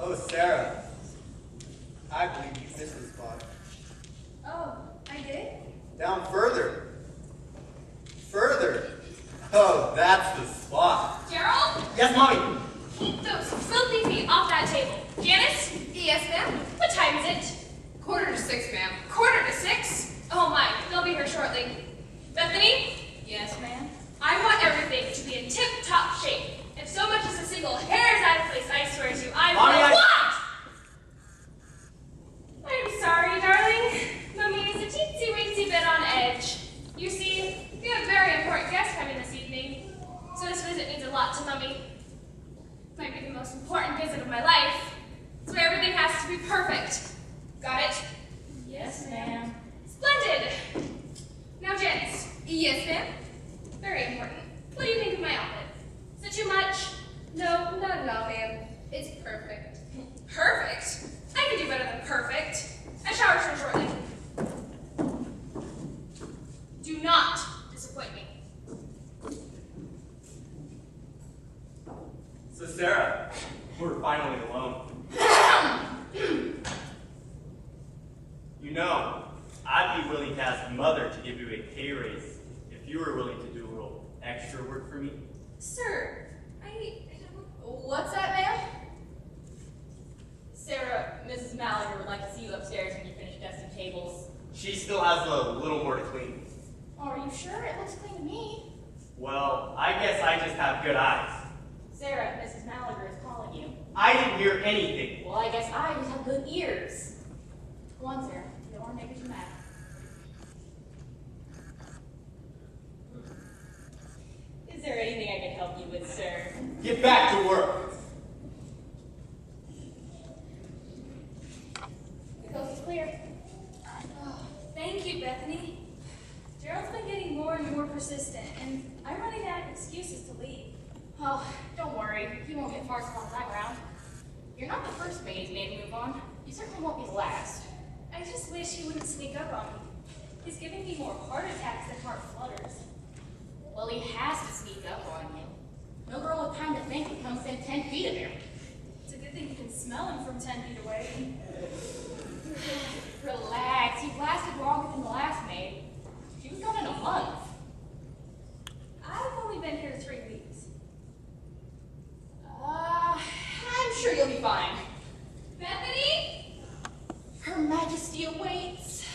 Oh, Sarah. I believe you missed the spot. Oh, I did? Down further. Further. Oh, that's the spot. Gerald? Yes, Mommy. Keep those filthy feet off that table. Janice? Yes, ma'am. What time is it? 5:45, ma'am. 5:45? Oh my, they'll be here shortly. Bethany? Yes, ma'am. I want everything to be in tip-top shape. If so much as a single hair is out of place, I swear to you, I Mommy, will— What? I'm sorry, darling. Mummy is a teensy-weensy bit on edge. You see, we have a very important guest coming this evening, so this visit means a lot to Mummy. Might be the most important visit of my life, so everything has to be perfect. Got it? Yes, ma'am. Splendid! Now, Janice. Yes, ma'am. Very important. What do you think of my outfit? Is it too much? No, not at all, ma'am. It's perfect. Perfect? I can do better than perfect. I shall return shortly. Do not disappoint me. So, Sarah, we're finally alone. You know, I'd be willing to ask Mother to give you a pay raise if you were willing to do a little extra work for me. Sir, what's that, ma'am? Sarah, Mrs. Mallender would like to see you upstairs when you finish dusting tables. She still has a little more to clean. Are you sure? It looks clean to me. Well, I guess I just have good eyes. Sarah, Mrs. Mallender is calling you. I didn't hear anything. Well, I guess I just have good ears. Go on, Sarah. You don't want to make her too mad. Is there anything I can help you with, sir? Get back to work. The coast is clear. Oh, thank you, Bethany. Gerald's been getting more and more persistent, and I'm running out of excuses to leave. Oh, don't worry. You won't get far along that ground. You're not the first maid he's made to move on. You certainly won't be the last. I just wish he wouldn't sneak up on me. He's giving me more heart attacks than heart flutters. Well, he has to sneak up on you. No girl with time to think can come within 10 feet of him. It's a good thing you can smell him from 10 feet away. Relax. You've lasted longer than the last maid. She was gone in a month. I've only been here 3 weeks. I'm sure you'll be fine. Bethany? Her Majesty awaits.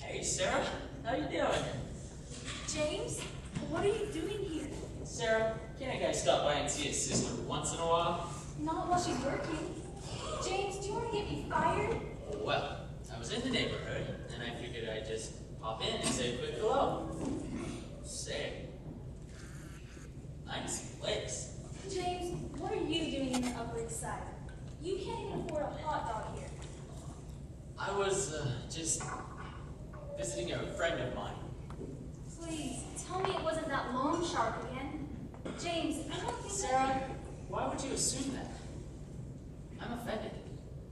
Hey, Sarah. How you doing? James, what are you doing here? Sarah, can't a guy stop by and see his sister once in a while? Not while she's working. James, do you want to get me fired? Well, I was in the neighborhood, and I figured I'd just pop in and say a quick hello. Say, nice place. James, what are you doing in the Upper East Side? You can't even afford a hot dog here. I was just visiting a friend of mine. Please, tell me it wasn't that loan shark again. James, I don't think Sarah, why would you assume that? I'm offended.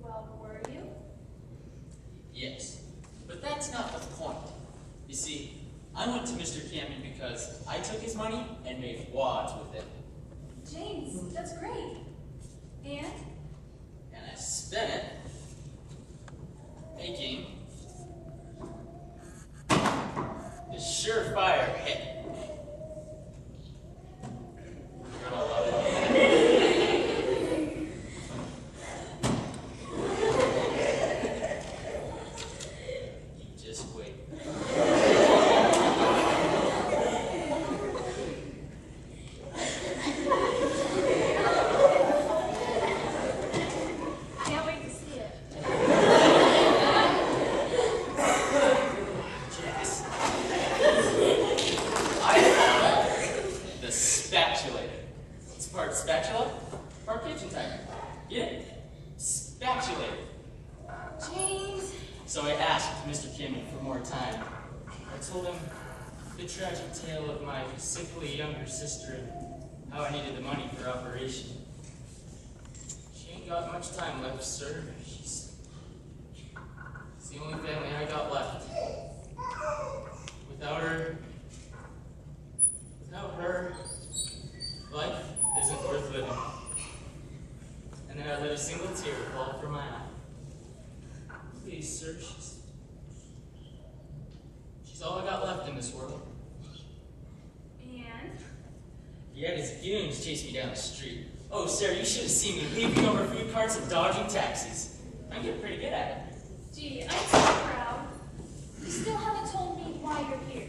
Well, were you? Yes, but that's not the point. You see, I went to Mr. Camden because I took his money and made wads with it. James, that's great. And? And I spent it making a surefire hit. You're gonna love it. You just wait. Can't wait to see it. Yes. I found the spatulator. It's part spatula, part kitchen timer. Get it? Spatulator. James, So I asked Mr. Kimmy for more time. I told him the tragic tale of my sickly younger sister and how I needed the money for operation. She ain't got much time left, sir. She's the only family I got left. Without her, life isn't worth living. And then I let a single tear fall from my eye. Please, sir, she's all I got left in this world. And? He had his goons chase me down the street. Oh, Sarah, you should have seen me leaping over food carts and dodging taxis. I'm getting pretty good at it. Gee, I'm so proud. You still haven't told me why you're here.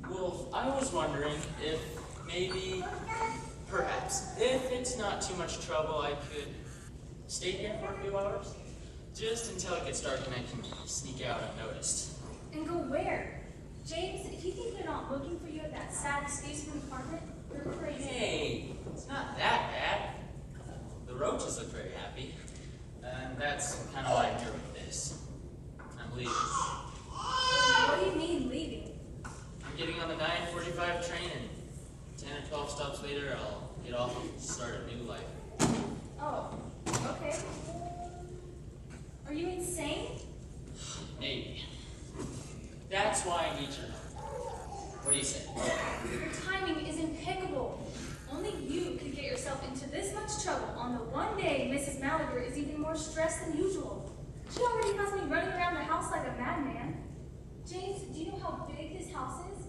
Well, I was wondering if maybe, perhaps, if it's not too much trouble, I could stay here for a few hours. Just until it gets dark and I can sneak out unnoticed. And go where? James, if you think they're not looking for you at that sad excuse from the apartment, you're crazy. Hey, it's not that bad. The roaches look very happy. And that's kind of why I'm here with this. I'm leaving. What do you mean, leaving? I'm getting on the 9:45 train, and 10 or 12 stops later, I'll get off and start a new life. Oh, okay. Are you insane? Maybe. That's why I need your help. What do you say? Your timing is impeccable. Only you could get yourself into this much trouble on the one day Mrs. Malager is even more stressed than usual. She already has me running around the house like a madman. James, do you know how big this house is?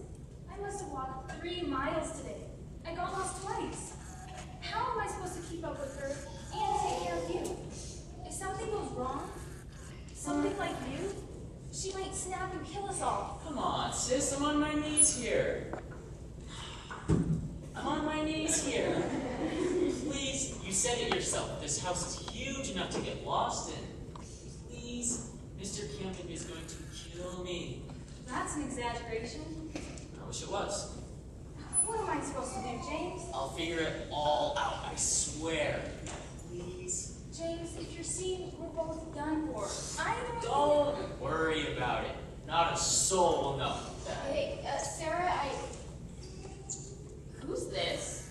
I must have walked 3 miles today. I got lost twice. How am I supposed to keep up with her and take care of you? If something goes wrong, something like you, she might snap and kill us all. Come on, sis, I'm on my knees here. I'm on my knees here. Please, you said it yourself. This house is huge enough to get lost in. Please, Mr. Camden is going to kill me. That's an exaggeration. I wish it was. What am I supposed to do, James? I'll figure it all out, I swear. Please. James, if you're seeing we're both done for, I Don't worry about it. Not a soul will know. Hey, Sarah, who's this?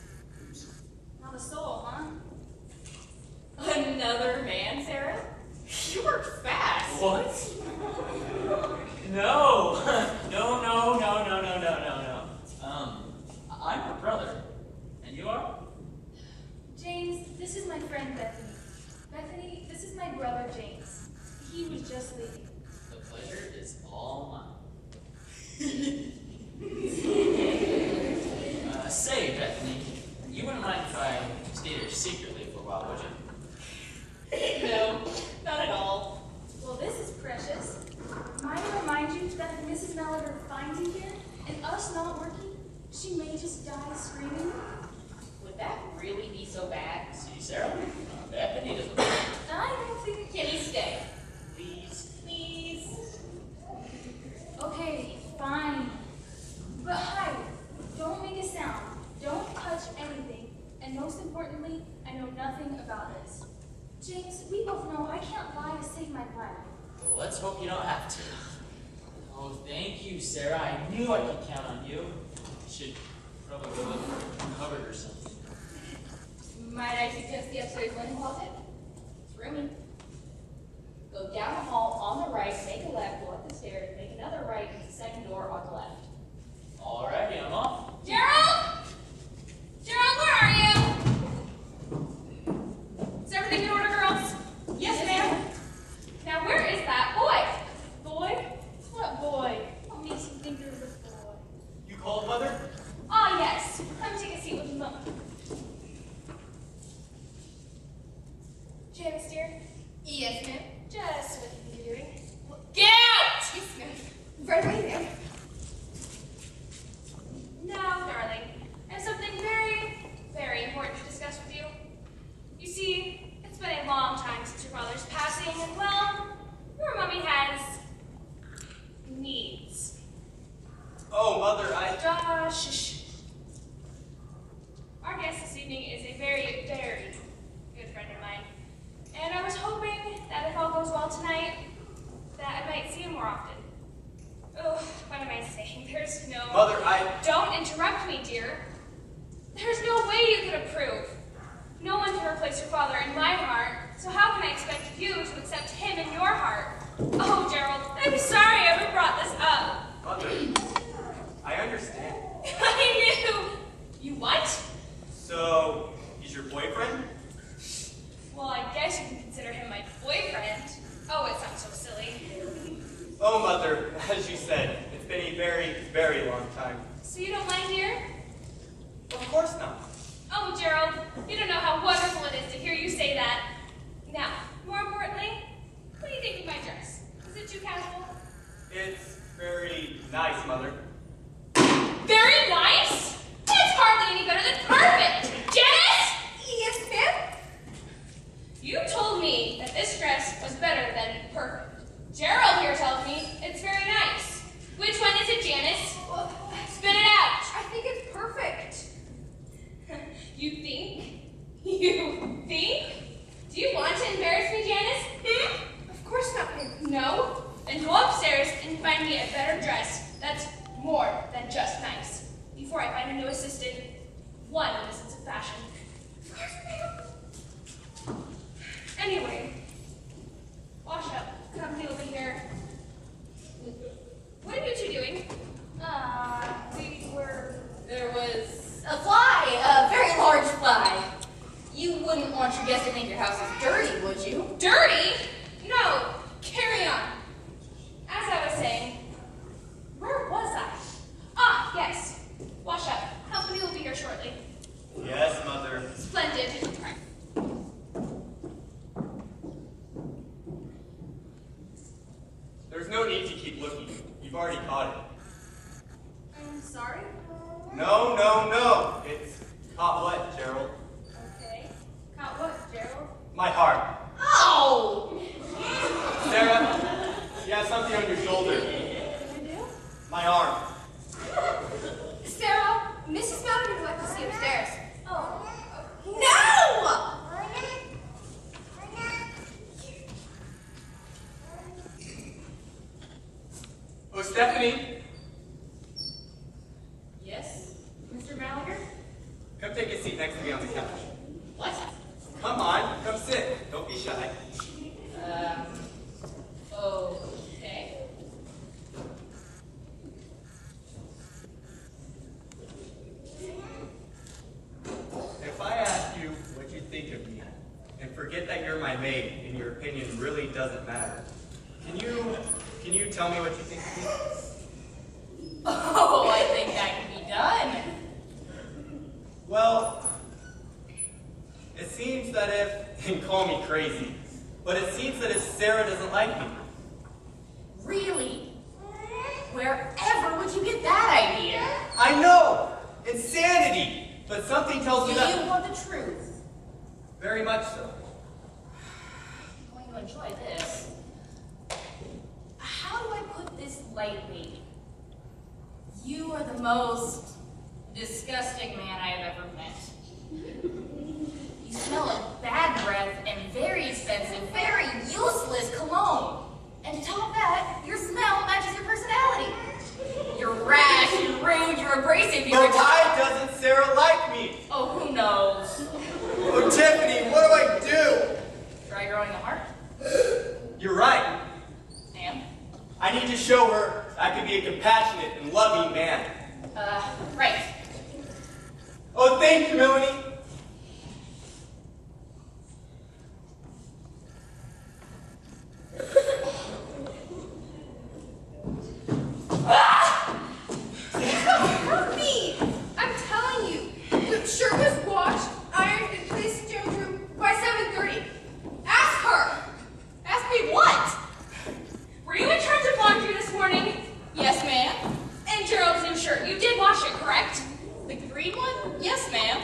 Not a soul, huh? Another man, Sarah? You work fast. What? No. No. I'm her brother. And you are? James, this is my friend Bethany. Bethany, this is my brother James. He was just leaving. The pleasure is all mine. Say, Bethany, you wouldn't mind if I stayed here secretly for a while, would you? No, not at all. Well, this is precious. Might I remind you that if Mrs. Malager finds you here, and us not working, she may just die screaming? Would that really be so bad? See, Sarah? Bethany doesn't. I don't think... Can you stay? Please. Please? Okay, fine. But hide. Don't make a sound. Don't touch anything. And most importantly, I know nothing about this. James, we both know I can't lie to save my life. Well, let's hope you don't have to. Oh, thank you, Sarah. I knew I could count on you. I should probably go look for a cupboard or something. Might I suggest the upstairs linen closet? It's roomy. Go down the hall on the right, make a left, go up the stairs, make another right, the second door on the left. Alrighty, I'm off. Gerald? Gerald, where are you? Is everything in order, girls? Yes, ma'am. Now, where is that boy? Boy? What boy? What makes you think there's a boy? You called, Mother? Ah, yes. Come take a seat with Mom. Janice, dear. Yes, ma'am. Just what you doing? Get out! Yes, ma'am. Right away, ma'am. Now, darling, I have something very, very important to discuss with you. You see, it's been a long time since your father's passing, and well, your mummy has needs. Oh, Mother, Shh. Our guest this evening is a very, very good friend of mine, and I was hoping that if all goes well tonight, that I might see him more often. Oh, what am I saying? There's no... Mother, Don't interrupt me, dear. There's no way you could approve. No one can replace your father in my heart, so how can I expect you to accept him in your heart? Oh, Gerald, I'm sorry I ever brought this up. Mother, I understand. I knew. You what? So, he's your boyfriend? Well, I guess you can consider him my boyfriend. Oh, it sounds so silly. Oh, Mother, as you said, it's been a very, very long time. So you don't mind here? Of course not. Oh, Gerald, you don't know how wonderful it is to hear you say that. Now, more importantly, what do you think of my dress? Is it too casual? It's very nice, Mother. Very nice? It's hardly any better than perfect. Janice? Yes, ma'am? You told me that this dress was better than perfect. Gerald here tells me it's very nice. Which one is it, Janice? Well, Spit it out. I think it's perfect. You think? You think? Do you want to embarrass me, Janice? Of course not, ma'am. No? Then go upstairs and find me a better dress that's more than just nice. Before I find a new assistant, one with a sense of fashion. Of course, ma'am. Anyway, wash up. Company over here. What are you two doing? There was a fly, a very large fly. You wouldn't want your guests to think your house is dirty, would you? Dirty? No. Carry on. As I was saying, where was I? Ah, yes. Wash up. Company will be here shortly. Yes, Mother. Splendid. There's no need to keep looking. You've already caught it. I'm sorry? No, no, no. It's caught what, Gerald? Okay. Caught what, Gerald? My heart. Oh! Sarah, you have something on your shoulder. You do? My arm. Sarah, Mrs. Malcolm would like to see upstairs. Oh. No! Oh, Stephanie, Yes, Mr. Gallagher? come take a seat next to me on the couch. What? Come on, come sit. Don't be shy. Okay. If I ask you what you think of me, and forget that you're my maid and your opinion really doesn't matter, can you tell me what you think of me? Oh, I think that can be done. Well, it seems that if, and call me crazy, but it seems that if Sarah doesn't like me, Really? Wherever would you get that idea? I know! Insanity! But something tells Do me that... you want the truth? Very much so. I'm going to enjoy this. How do I put this lightly? You are the most disgusting man I have ever met. You smell of bad breath and very expensive, very useless cologne. And to top that, your smell matches your personality. You're rash, you're rude, you're abrasive, you're... But why doesn't Sarah like me? Oh, who knows? Oh, Tiffany, what do I do? Try growing a heart. You're right. And? I need to show her I can be a compassionate and loving man. Right. Oh, thank you, Melanie. Hurt me! I'm telling you. The shirt was washed, ironed, and placed in Joe's room by 7:30. Ask her! Ask me what? Were you in charge of laundry this morning? Yes, ma'am. And Gerald's new shirt. You did wash it, correct? The green one? Yes, ma'am.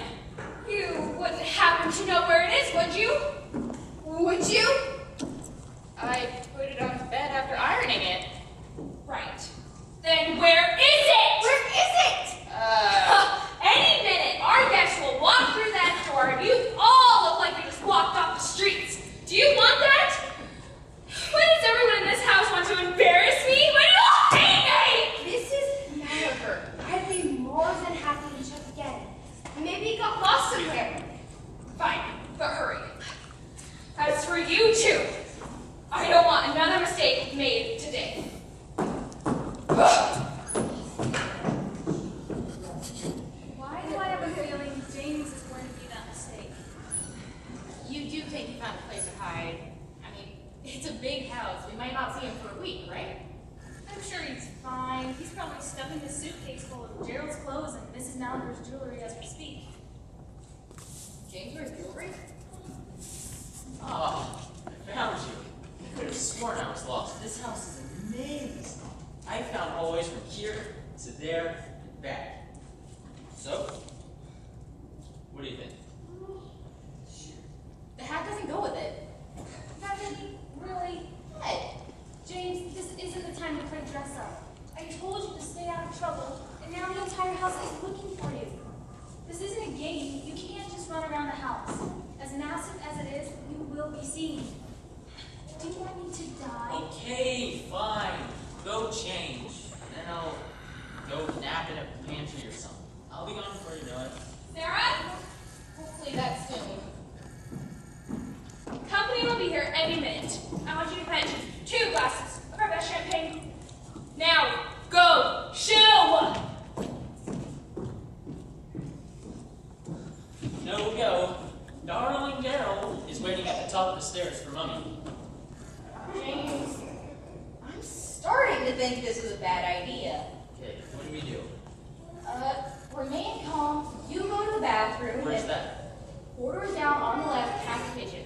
not see him for a week, right? I'm sure he's fine. He's probably stuffing his suitcase full of Gerald's clothes and Mrs. Maliger's jewelry as we speak. James wears jewelry? Oh, I found you. I could have sworn I was lost. This house is amazing. I found all the ways from here to there and back. So, what do you think? The hat doesn't go with it. Bethany, really? What? James, this isn't the time to play dress up. I told you to stay out of trouble, and now the entire house is looking for you. This isn't a game. You can't just run around the house. As massive as it is, you will be seen. Do you want me to die? Okay, fine. Go change. Then I'll go nap in a pantry or something. I'll be gone before you know it. Sarah? Hopefully that's soon. Company will be here any minute. I want you to fetch 2 glasses of our best champagne. Now, go! Shoo! No go. Darling Daryl is waiting at the top of the stairs for Mummy. James, I'm starting to think this is a bad idea. Okay, what do we do? Remain calm. You go to the bathroom. Where's and that? Order is down on the left, past the kitchen.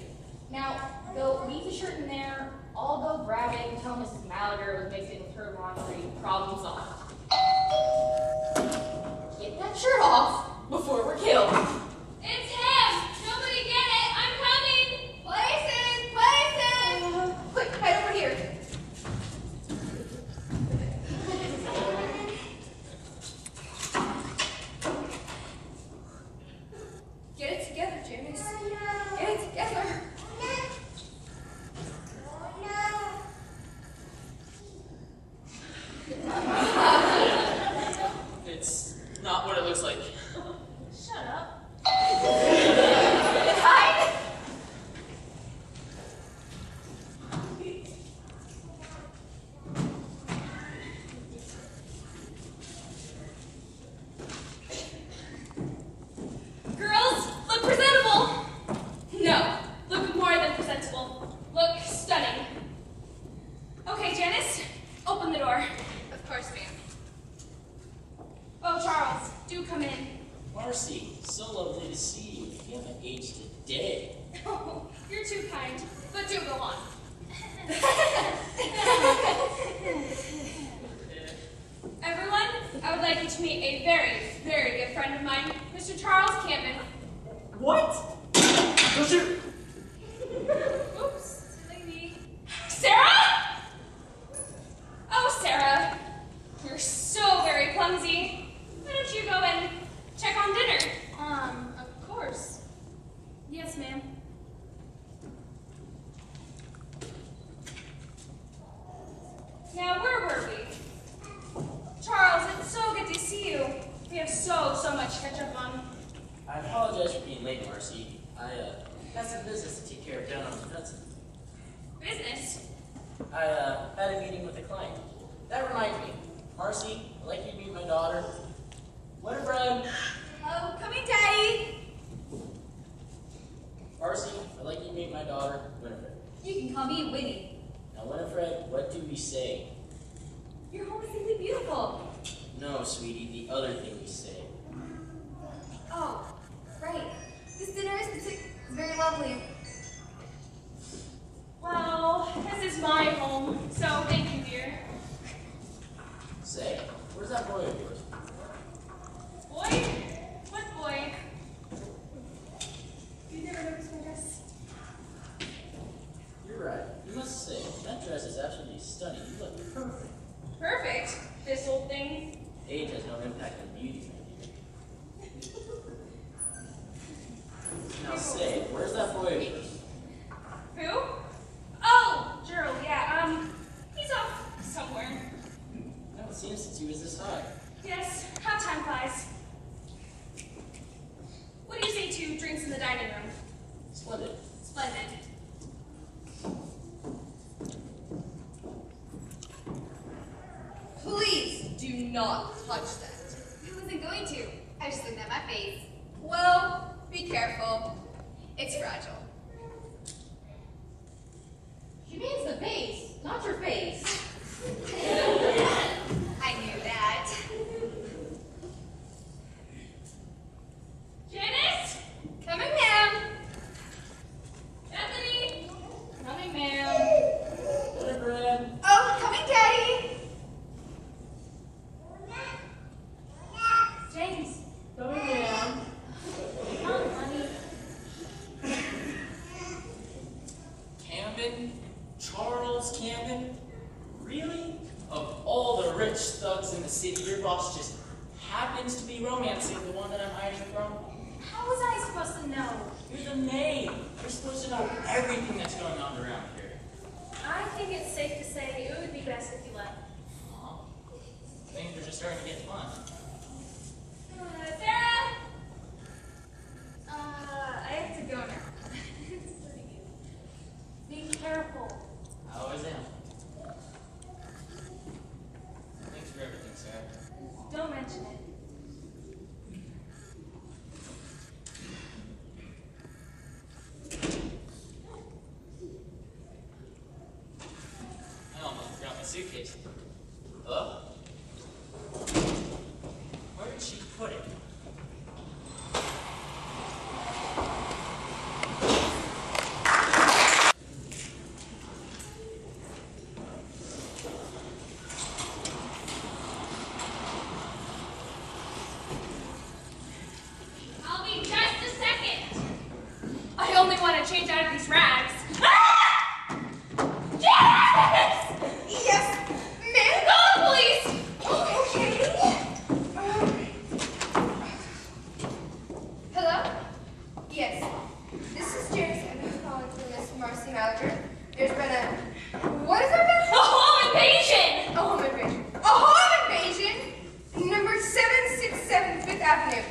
Now, go leave the shirt in there. I'll go grab it and tell Mrs. Maliger was mixing with her laundry. Problem solved. Get that shirt off before we're killed. It's him! Nobody get it! I'm coming! Places! Places! Quick, head over here. Get it together, James. Get it together. It's not what it looks like. Shut up. Hide! Girls, look presentable! No, look more than presentable. Look stunning. Okay, Janice, open the door. Of course, ma'am. Oh, Charles, do come in. Marcy, so lovely to see you. You haven't aged a day. Oh, you're too kind, but do go on. Everyone, I would like you to meet a very, very good friend of mine, Mr. Charles Campbell. What? Don't you? Oops, silly me. Sarah? Oh, Sarah, you're so very clumsy. Why don't you go and check on dinner? Of course. Yes, ma'am. Now, where were we? Charles, it's so good to see you. We have so much to catch up on. I apologize for being late, Marcy. I got some business to take care of down on the Hudson. Business? I had a meeting with a client. That reminds me. Marcy, I'd like you to meet my daughter. Winifred. Oh, coming, Daddy. Marcy, I'd like you to meet my daughter, Winifred. You can call me Winnie. Now, Winifred, what do we say? Your home is simply beautiful. No, sweetie, the other thing we say. Oh, right. This dinner is very lovely. Well, this is my home, so thank you, dear. Say, where's that boy of yours? Boy? What boy? You never noticed my dress? You're right. You must say, that dress is absolutely stunning. You look perfect. Perfect. This old thing. Age has no impact on beauty, my dear. Now say, where's that boy of yours? Who? Oh, Gerald, yeah, he's off somewhere. I haven't seen him since he was this high. Yes, how time flies. What do you say to drinks in the dining room? Splendid. Splendid. Please do not touch that. I wasn't going to. I just looked at my face. Well, be careful. It's fragile. She means the base. Not your face. I knew that. Janice? Coming, ma'am. Bethany? Coming, ma'am. Reverend. Oh, coming, Daddy. James, Coming, ma'am. come, honey. Camden? Charles Camden? Really? Of all the rich thugs in the city, your boss just happens to be romancing the one that I'm hiding from? How was I supposed to know? You're the maid. You're supposed to know everything that's going on around here. I think it's safe to say it would be best if you left. Huh? Things are just starting to get fun. Sarah? I have to go now. It's pretty good. Be careful. I always am. Thanks for everything, Sarah. Don't mention it. I almost forgot my suitcase. Hello? Where did she put it? I'll be just a second. I only want to change out of these rags. Janice! Yes, ma'am. Call the police! Hello? Yes. This is Janice Evans calling for Miss Marcy Maliger. There's been a... What is that? A home invasion! A home invasion. A home invasion? Number 767 Fifth Avenue.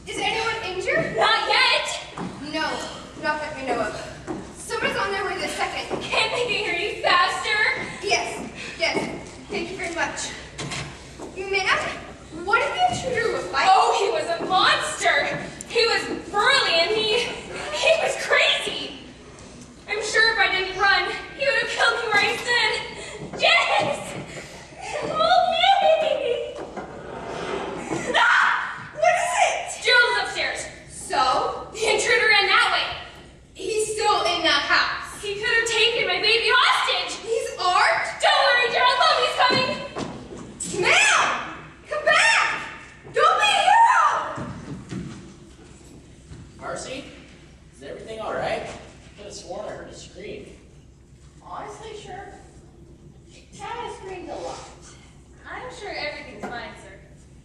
Is anyone injured? Not yet! No, not that we know of. Someone's on their way this second. Can't they get here any faster? Yes, yes. Thank you very much. Ma'am, what did the intruder look like? Oh, he was a monster! He was burly and he was crazy! I'm sure if I didn't run, he would have killed me where I stood! Janice! Help me! Ah! What is it? Gerald's upstairs. So, The intruder ran that way. he's still in that house. He could have taken my baby hostage. He's armed? Don't worry, Gerald. Mommy's coming. Ma'am! Come back! Don't be a hero! Marcy? Is everything alright? I could have sworn I heard a scream. Honestly, sure. Tana screamed a lot. I'm sure everything's fine, sir.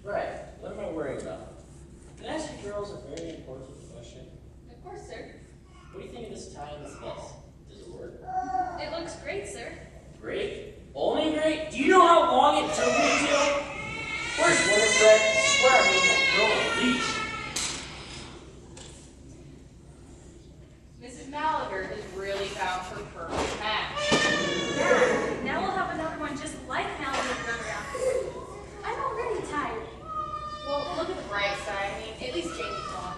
Right. What am I worrying about? Can I ask you girls a very important question? Of course, sir. What do you think of this tie and this vest? Does it work? It looks great, sir. Great? Only great? Do you know how long it took me to? Where's Winifred? I swear I'm looking at girl on a leash. Mrs. Maliger has really found her perfect match. Yeah, now we'll have another one just like Mallory to run around. I'm already tired. Well, look at the bright side. I mean, at least James is on.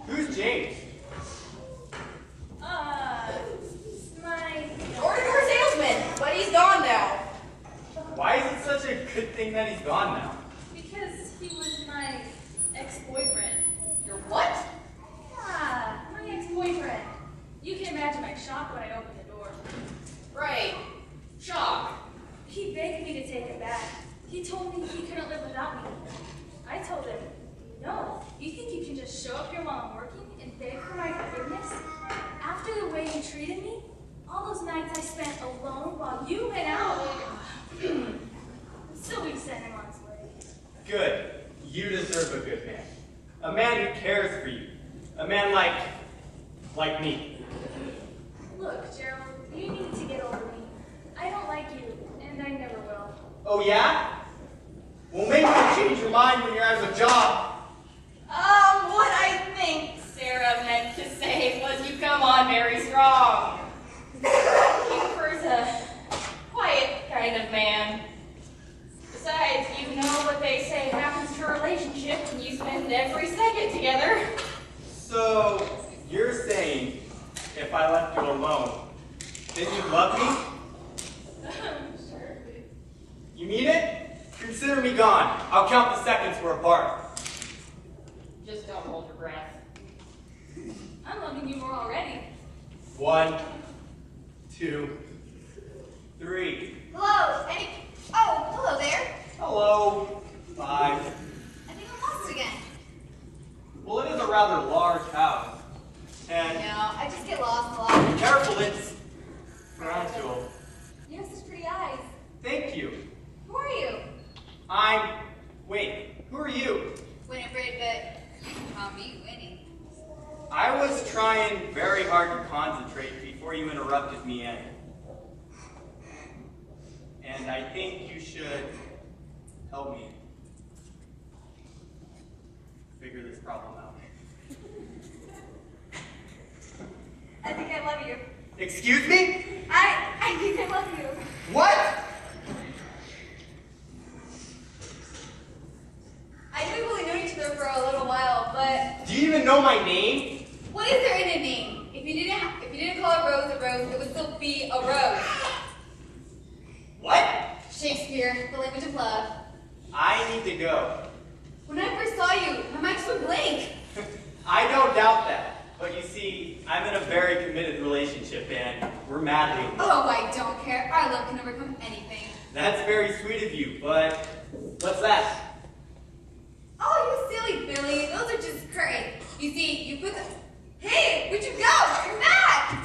Who's James? My... Door-to-door salesman, but he's gone now. Why is it such a good thing that he's gone now? Because he was my ex-boyfriend. Your what? Ah, my ex-boyfriend. You can imagine my shock when I opened the door. Right. Shock. He begged me to take it back. He told me he couldn't live without me. I told him, no, you think you can just show up here while I'm working and beg for my forgiveness? After the way you treated me, all those nights I spent alone while you went out. So we sent him on his way. Good. You deserve a good man. A man who cares for you. A man like me. Look, Gerald, you need to get over me. I don't like you, and I never will. Oh yeah? Well, maybe you'll change your mind when you're out of a job. What I think Sarah meant to say was you come on very strong. Cooper's a quiet kind of man. Besides, you know what they say happens to a relationship when you spend every second together. So, you're saying if I left you alone, then you'd love me? You mean it? Consider me gone. I'll count the seconds we're apart. Just don't hold your breath. I'm loving you more already. 1, 2, 3. Hello, oh, hello there. Hello. 5. I think I'm lost again. Well, it is a rather large house. And No, I just get lost a lot. careful, it's fragile. You have such pretty eyes. Thank you. Who are you? Wait, who are you? Winifred, but call me Winnie. I was trying very hard to concentrate before you interrupted me, and I think you should help me figure this problem out. I think I love you. Excuse me? I think I love you. What? I know we've only known each other for a little while, but Do you even know my name? what is there in a name? If you didn't call a rose, it would still be a rose. What? Shakespeare, the language of love. I need to go. When I first saw you, my mind just went blank. I don't doubt that. But you see, I'm in a very committed relationship and we're madly in love. Oh, I don't care. Our love can overcome anything. That's very sweet of you, but what's that? Oh, you silly Billy. Those are just curtains. You see, you put the... Hey, where'd you go? You're back!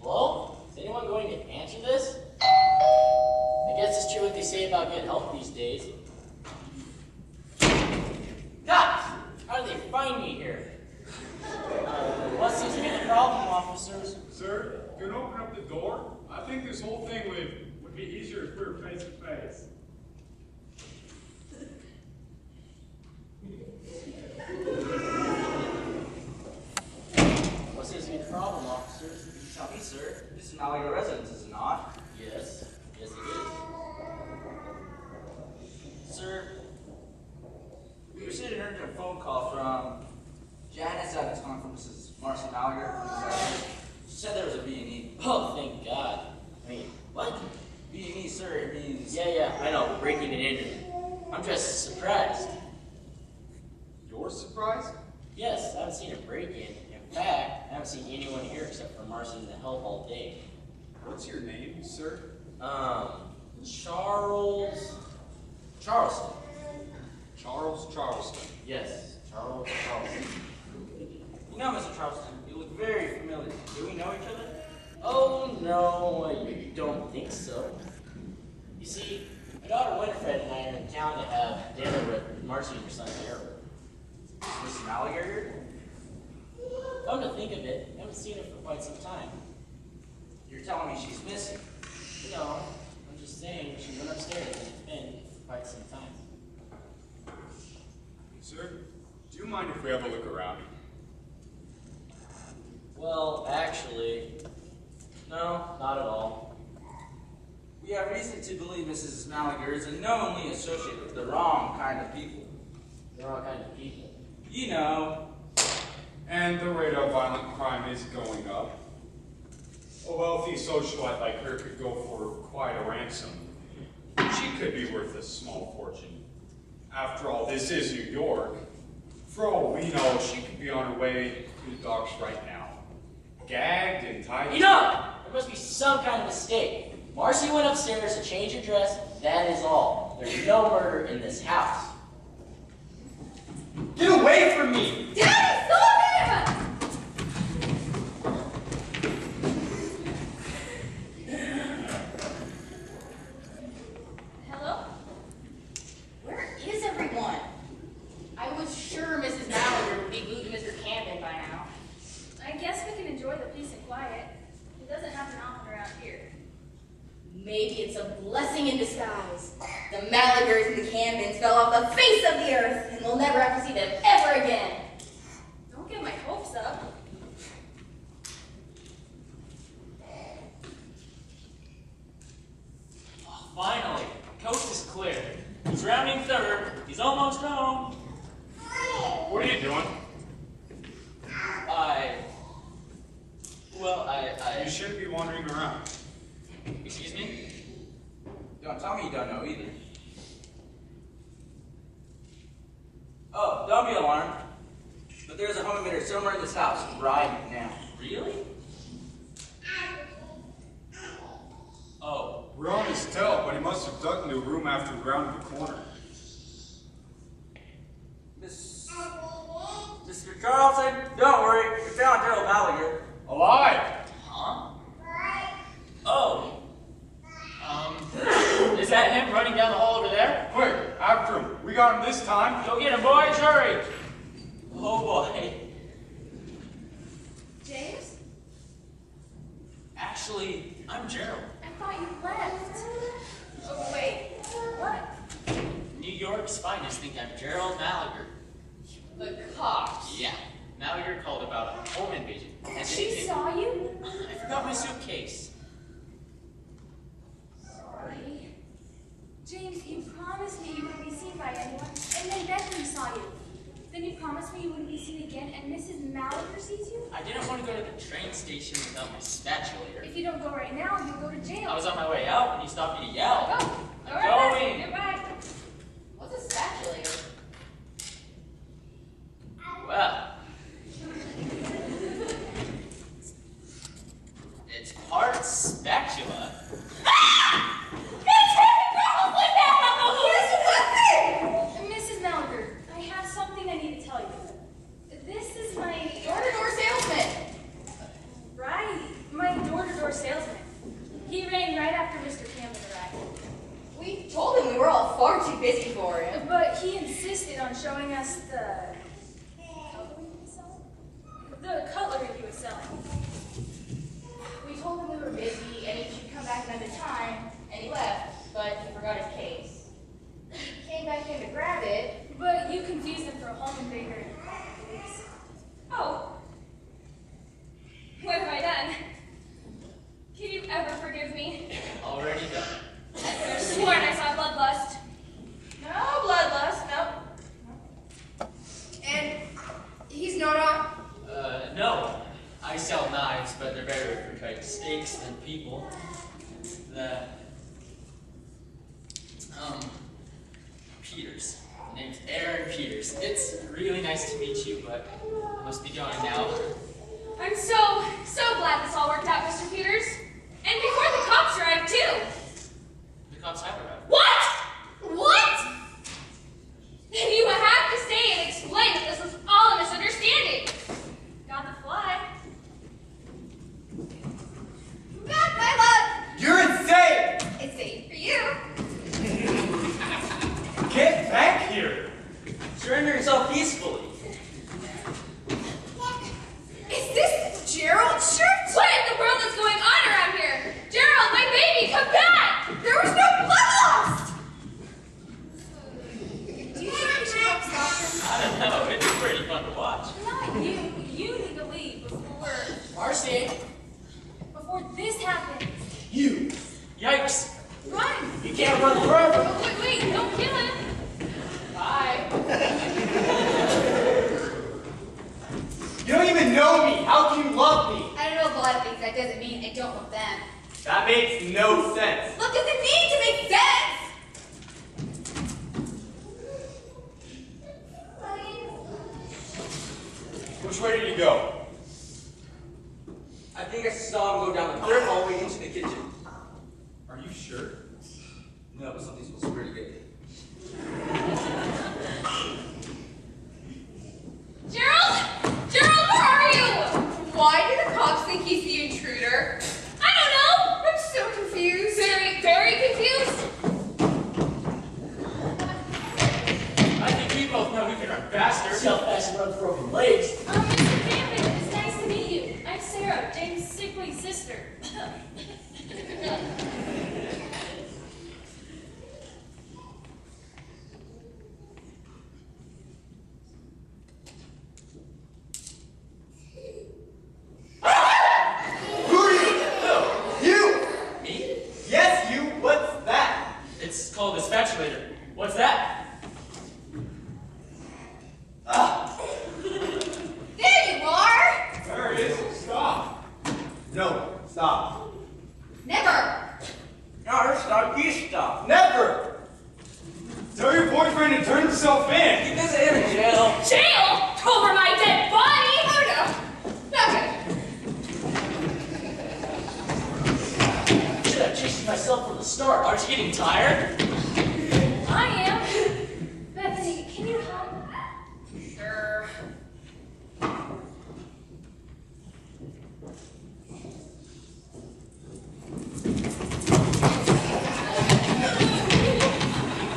Hello? Is anyone going to answer this? I guess it's true what they say about getting help these days. Cops! How did they find me here? What seems to be the problem, officers? Sir, you can open up the door. I think this whole thing would be easier if we were face to face. What seems to be the problem, officers? Tell me, sir, this is not like a residence, is it not? Yes. Yes, it is. Sir, we received an urgent phone call from Janice at it's calling from Mrs. Marcy Malliger. She said there was a B&E. Oh, thank God. I mean, what? B&E, sir, it means... Yeah, I know, breaking and entering. I'm just surprised. You're surprised? Yes, I haven't seen a break-in. In fact, I haven't seen anyone here except for Marcy in the help all day. What's your name, sir? Charleston. Charles Charleston. Yes, Charles Charleston. You know, Mr. Charleston, you look very familiar. Do we know each other? Oh, no, I don't think so. You see, my daughter Winifred and I are in town to have dinner with Marcy and your son Harold. Is Mrs. Malliger here? Come to think of it, I haven't seen her for quite some time. You're telling me she's missing. No, I'm just saying she went upstairs and it's been for quite some time. Sir, do you mind if we have a look around? Well, actually, no, not at all. We have reason to believe Mrs. Malliger is unknowingly associated with the wrong kind of people. They're all kinds of people. You know. And the rate of violent crime is going up. A wealthy socialite like her could go for quite a ransom. She could be worth a small fortune. After all, this is New York. For all we know, she could be on her way to the docks right now. Gagged and tied. Enough! There must be some kind of mistake. Marcy went upstairs to change her dress, that is all. There's no murder in this house. Get away from me! Daddy, stop him! Hello? Where is everyone? I was sure Mrs. Malliger would be glued to Mr. Camden by now. I guess we can enjoy the peace and quiet. It doesn't happen often around here. Maybe it's a blessing in disguise. The Malligers and the Camdens fell off the face of the earth, and we'll never have to see them ever again. Don't get my hopes up. Finally, coast is clear. He's rounding third. He's almost almost home. What are you doing? You shouldn't be wandering around. Excuse me? Don't tell me you don't know either. Oh, don't be alarmed. But there's a home invader somewhere in this house right now. Really? Oh. We're on his tail, but he must have ducked into a room after we rounded the corner. Mr. Carlson, don't worry. We found Gerald Gallagher. Alive! Huh? Oh. Is that him running down the hall over there? Quick, after him. We got him this time. Go get him, boys, hurry! Oh boy. James? Actually, I'm Gerald. I thought you left. Oh, wait. What? New York's finest think I'm Gerald Gallagher. The cops. Yeah. Gallagher called about a home invasion. And She saw you? I forgot my suitcase. Sorry. James, you promised me you wouldn't be seen by anyone, and then Bethany saw you. Then you promised me you wouldn't be seen again, and Mrs. Mallard sees you? I didn't want to go to the train station without my spatula. If you don't go right now, you'll go to jail. I was on my way out when you stopped me to yell. Go. I'm going. Goodbye. What's a spatulator? Well, it's part spatula. Mrs. Mallard, I have something I need to tell you. This is my Door-to-door salesman. Right, my door-to-door salesman. He rang right after Mr. Camden arrived. We told him we were all far too busy for him. But he insisted on showing us the cutlery he was selling. The cutlery he was selling. We told him we were busy and he should come back another time, and he left, but he forgot his case. He came back in to grab it. But you confused him for a home invader and called the police. Oh. What have I done? Can you ever forgive me? Already done. I could have sworn I saw bloodlust. No bloodlust, no. And he's not on. No. I sell knives, but they're better for cutting steaks than people. Peters. My name's Aaron Peters. It's really nice to meet you, but I must be going now. I'm so glad this all worked out, Mr. Peters. And before the cops arrived, too. The cops have arrived. What? What? Then you have to stay and explain that this was all a misunderstanding. Got the fly. Back, my love. You're insane! It's safe for you. Get back here! Surrender yourself peacefully. Is this Gerald's shirt? What in the world is going on around here? Gerald, my baby, come back! There was no blood lost. Do you think we should help stop him? I don't know. It's pretty fun to watch. Not you. You need to leave Marcy! before this happens. You! Yikes! Run! You can't run forever! Oh, wait, don't kill him. Bye! You don't even know me! How can you love me? I don't know a lot of things. That doesn't mean I don't love them. That makes no sense. What does it mean to make sense? Which way did you go? I think I saw him go down the third hallway into the kitchen. Are you sure? No, but something smells pretty good. Gerald? Gerald, where are you? Why do the cops think he's the intruder? I don't know. I'm so confused. Very, very confused. I think we both know who can run faster. See how fast he runs broken legs. Mr. Camden, it's nice to meet you. I'm Sarah, James' sickly sister. Who are you? You! Me? Yes, you! What's that? It's called a spatulator. What's that? in. You visit him in jail. Jail? Over my dead body? Oh no, not good. Should have chased myself from the start. Aren't you getting tired? I am. Bethany, can you help? Sure.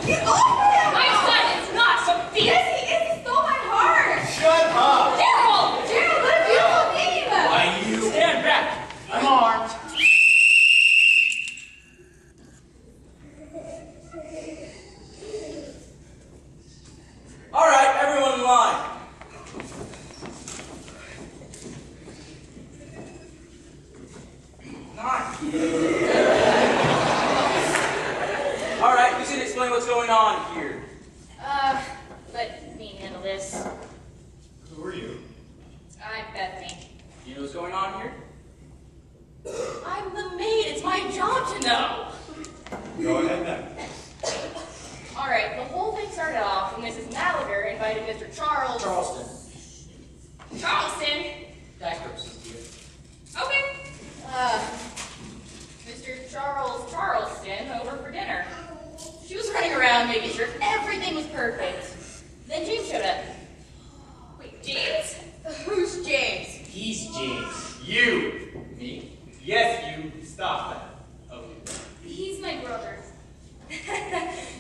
Get off him! My son is not Sophia. Yes, he is. He stole my heart. Shut up! Daryl! Gerald, what a beautiful name. Why, you stand back. I'm armed. All right, everyone in line. All right, who's gonna explain what's going on here? Let me handle this. Who are you? I'm Bethany. Do you know what's going on here? I'm the maid. It's my job to know. Go ahead then. All right, the whole thing started off when Mrs. Malager invited Mr. Charleston. Charleston. Tax purposes, dear. Okay. Mr. Charleston over for dinner. She was running around making sure everything was perfect. Then James showed up. Wait, James? Who's James? He's James. You! Me? Yes, you. Stop that. Okay. He's my brother.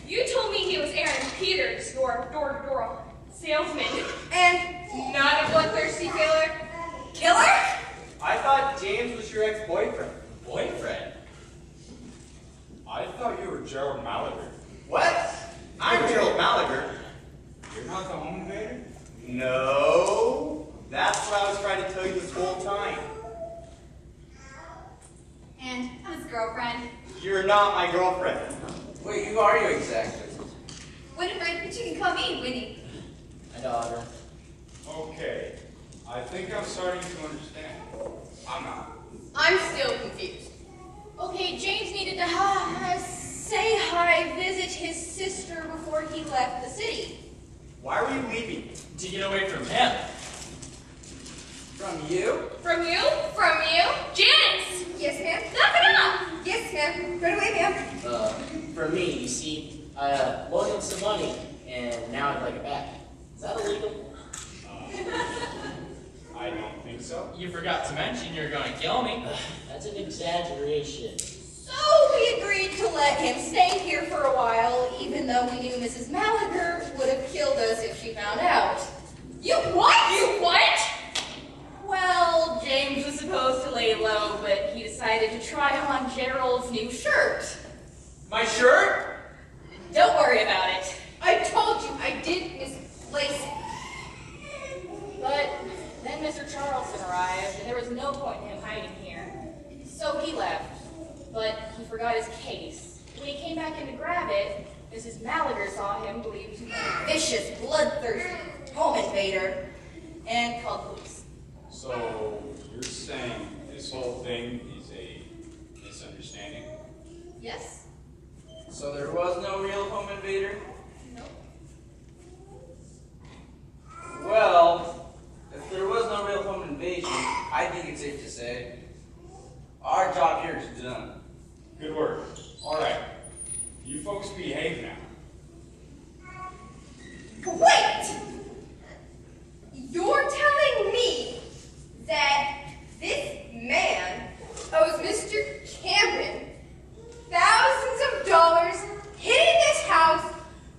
You told me he was Aaron Peters, your door-to-door salesman. And not a bloodthirsty killer. Killer? I thought James was your ex-boyfriend. Boyfriend? I thought you were Gerald Malager. What? I'm Gerald Malager. You're not the home invader? No. That's what I was trying to tell you this whole time. And his girlfriend. You're not my girlfriend. Wait, who are you exactly? Winifred, but you can call me Winnie. My daughter. Okay. I think I'm starting to understand. I'm not. I'm still confused. Okay, James needed to say hi, visit his sister before he left the city. Why were you leaving? To get away from him. From you? From you? From you? Janice! Yes, ma'am. Knock it up! Yes, ma'am. Right away, ma'am. For me, you see, I loaned him some money, and now I'd like it back. Is that illegal? I don't think so. You forgot to mention you're going to kill me. That's an exaggeration. So we agreed to let him stay here for a while, even though we knew Mrs. Malager would have killed us if she found out. You what? You what? Well, James was supposed to lay low, but he decided to try on Gerald's new shirt. My shirt? Don't worry about it. I told you I did misplace it. But then Mr. Charleston arrived, and there was no point in him hiding here. So he left, but he forgot his case. When he came back in to grab it, Mrs. Malager saw him, believed he was a vicious, bloodthirsty home invader, and called police. So, you're saying this whole thing is a misunderstanding? Yes? So there was no real home invader? Nope. Well, if there was no real home invasion, I think it's safe to say our job here is done. Good work. All right. You folks behave now. Wait! You're telling me that this man owes Mr. Cameron thousands of dollars, hid in this house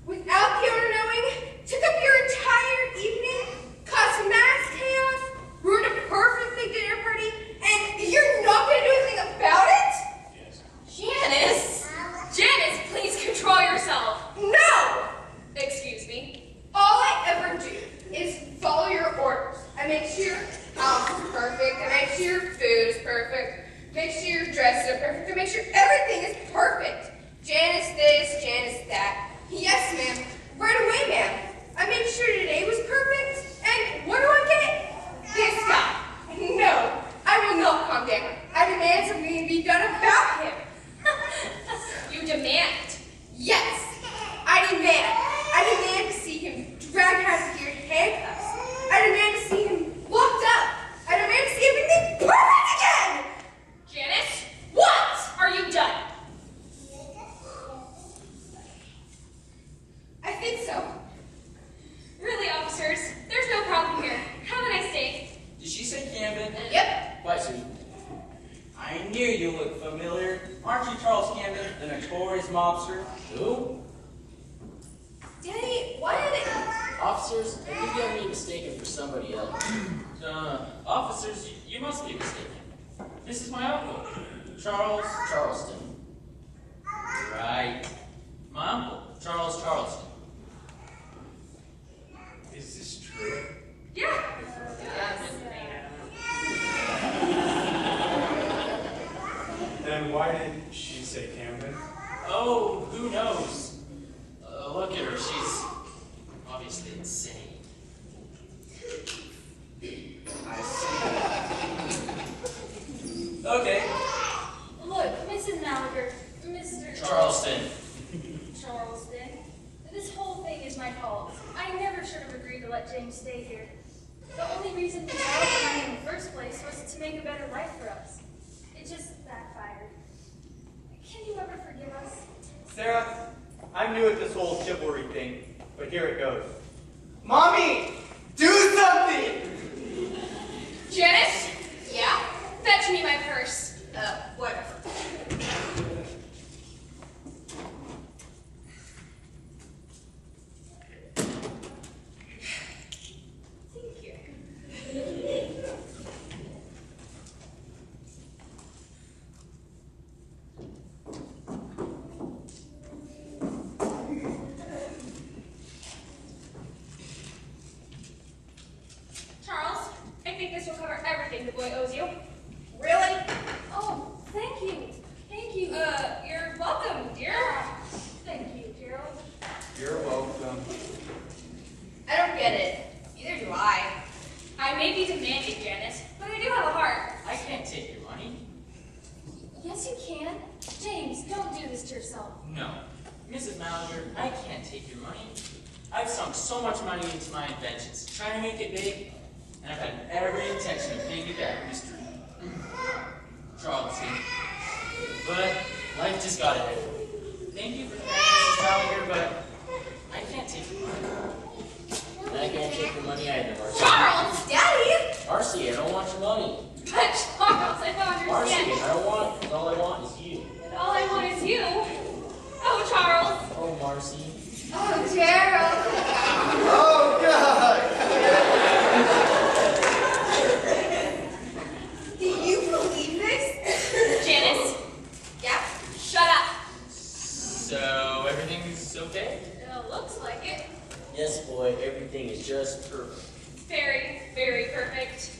without the owner knowing, took up your entire evening, caused mass chaos, ruined a perfectly dinner party, and you're not going to do anything about it? Yes. Janice! Janice, please control yourself. No! Excuse me. All I ever do is follow your orders. I make sure your house is perfect. I make sure your food is perfect. Make sure your dresses are perfect. I make sure everything is perfect. Janice this, Janice that. Yes, ma'am. Right away, ma'am. I made sure today was perfect. And what do I get? This guy. No, I will not calm down. I demand something to be done about him. You demand. Yes, I demand to see him from officer. Who? Daddy, why are they? Officers, I think you have me mistaken for somebody else. Officers, you must be mistaken. This is my uncle, Charles Charleston. Right. My uncle, Charles Charleston. Is this true? Yeah. Then why did she say Camden? Oh, who knows? Look at her, she's obviously insane. I see. Okay. Look, Mrs. Maliger, Mr. Charleston. Charleston, this whole thing is my fault. I never should have agreed to let James stay here. The only reason we borrowed the money in the first place was to make a better life for us. It just backfired. Can you ever forgive us? Sarah, I'm new at this whole chivalry thing, but here it goes. Mommy, do something! Janice, Yeah. fetch me my purse. Whatever. Thank you. Charles, I think this will cover everything the boy owes you. Really? Oh, thank you. Thank you. You're welcome, dear. Thank you, Gerald. You're welcome. I don't get it. Neither do I. I may be demanding, Janice, but I do have a heart. I can't take your money. Yes, you can. James, don't do this to yourself. No. Mrs. Maliger, I can't take your money. I've sunk so much money into my inventions, trying to make it big, and I've had every intention of paying you back, Mr. Charleston. But life just got ahead of me. Thank you for the Mrs. Maliger, but I can't take your money. And I can't take your money either, Marcy. Charles, Daddy. Marcy, I don't want your money. But Charles, I don't Marcy, understand. I don't want, all I want is you. And all I want is you. Oh, Charles. Oh, Marcy. Oh, Gerald. Oh, God! Do you believe this? Janice, Yeah. shut up. So, everything's okay? It looks like it. Yes, boy, everything is just perfect. Very, very perfect.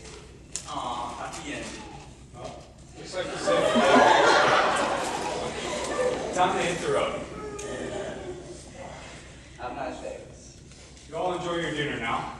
Aw, happy ending. Well, looks like the same. Time to hit the road. Have a nice day. You all enjoy your dinner now.